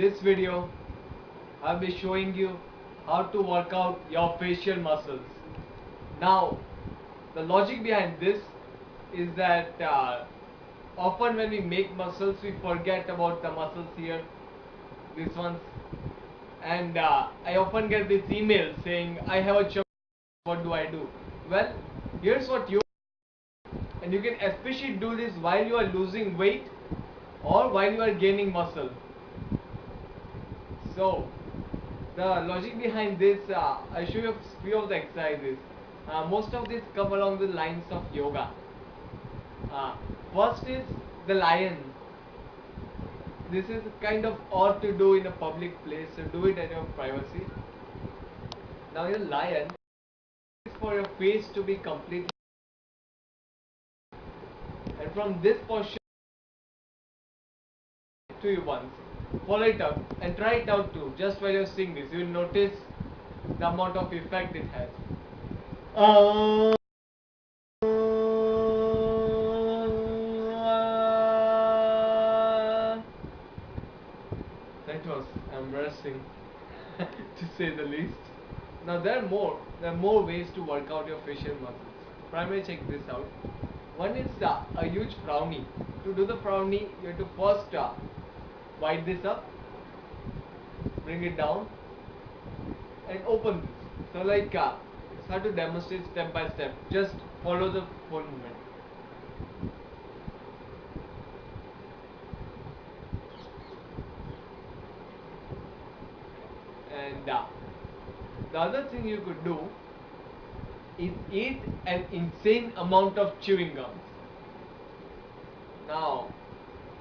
this video I'll be showing you how to work out your facial muscles. Now, the logic behind this is that often when we make muscles, we forget about the muscles here, these ones, and I often get this email saying, I have a chub, what do I do? Well, here's what you, and you can especially do this while you are losing weight or while you are gaining muscle. So, the logic behind this, I'll show you a few of the exercises. Most of these come along the lines of yoga. First is the lion. This is kind of odd to do in a public place, so do it at your privacy. Now, your lion is for your face to be completely, and from this posture to you once. Follow it up and try it out too. Just while you're seeing this, you will notice the amount of effect it has. That was embarrassing to say the least. Now there are more ways to work out your facial muscles. Primarily check this out. One is a huge frowny. To do the frowny, you have to first wide this up, bring it down, and open this. So like it's hard to demonstrate step by step. Just follow the full movement. And the other thing you could do is eat an insane amount of chewing gums. Now,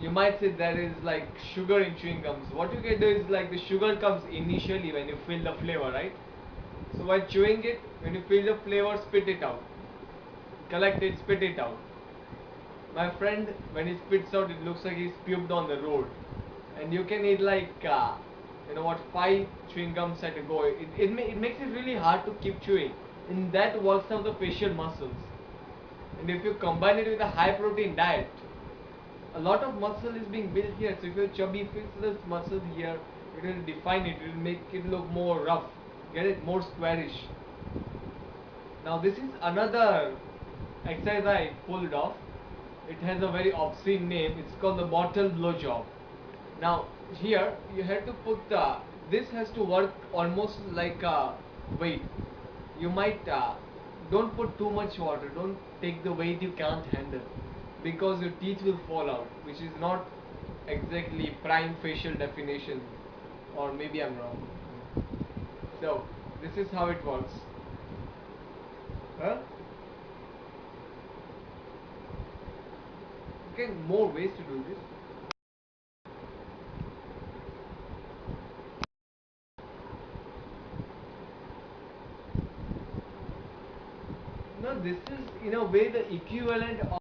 you might say there is like sugar in chewing gums. What you can do is like the sugar comes initially when you feel the flavor, right? So while chewing it, when you feel the flavor, spit it out. Collect it, spit it out. My friend, when he spits out, it looks like he's puked on the road. And you can eat like, 5 chewing gums at a go. It makes it really hard to keep chewing. And that works out the facial muscles. And if you combine it with a high protein diet, a lot of muscle is being built here. So if you're chubby, fix this muscle here, it will define it, it will make it look more rough, get it more squarish. Now this is another exercise I pulled off. It has a very obscene name. It's called the bottle blow job. Now here you have to put this has to work almost like a weight. You might don't put too much water. Don't take the weight you can't handle, because your teeth will fall out, which is not exactly prime facial definition, or maybe I'm wrong. So this is how it works. Huh? Okay, more ways to do this. Now this is in a way the equivalent of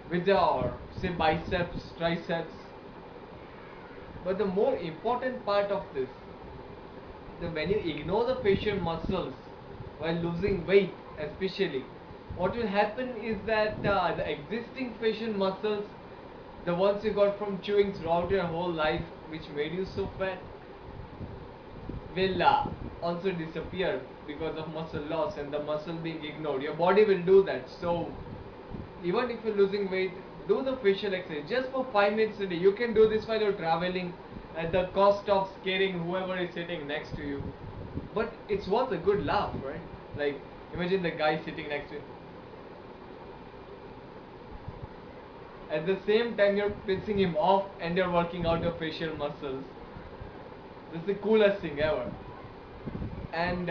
with our say biceps, triceps. But the more important part of this, that when you ignore the facial muscles while losing weight, especially, what will happen is that the existing facial muscles, the ones you got from chewing throughout your whole life, which made you so fat, will also disappear because of muscle loss and the muscle being ignored. Your body will do that. So even if you're losing weight, do the facial exercise just for 5 minutes a day. You can do this while you're traveling at the cost of scaring whoever is sitting next to you. But it's worth a good laugh, right? Like, imagine the guy sitting next to you. At the same time, you're pissing him off and you're working out your facial muscles. This is the coolest thing ever. And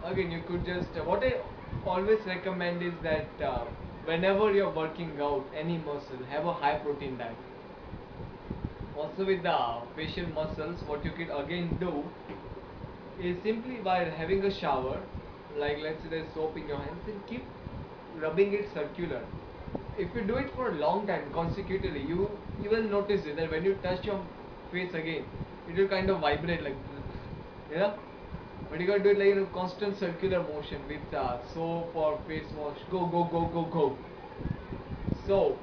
again, you could just, what I always recommend is that whenever you're working out any muscle, have a high protein diet. Also with the facial muscles, what you can again do is simply by having a shower, like let's say there's soap in your hands, then keep rubbing it circular. If you do it for a long time consecutively, you will notice it that when you touch your face again, it will kind of vibrate like this, yeah. But you gotta do it like in a constant circular motion with soap or face wash. Go, go, go, go, go. So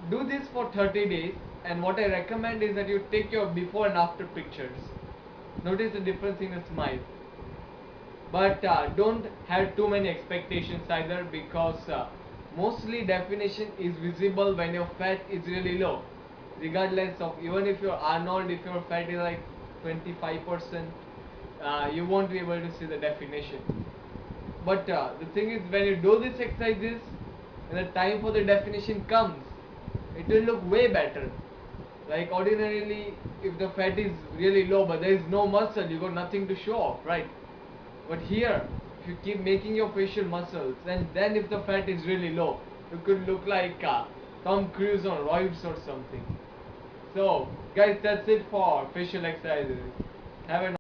do this for 30 days. and what I recommend is that you take your before and after pictures. Notice the difference in a smile. But don't have too many expectations either, because mostly definition is visible when your fat is really low. Regardless of, even if you're Arnold, if your fat is like 25%, you won't be able to see the definition. But the thing is, when you do these exercises, when the time for the definition comes, it will look way better. Like ordinarily, if the fat is really low but there is no muscle, you got nothing to show off, right? But here, if you keep making your facial muscles, and then if the fat is really low, you could look like Tom Cruise on roids or something. So, guys, that's it for facial exercises. Have a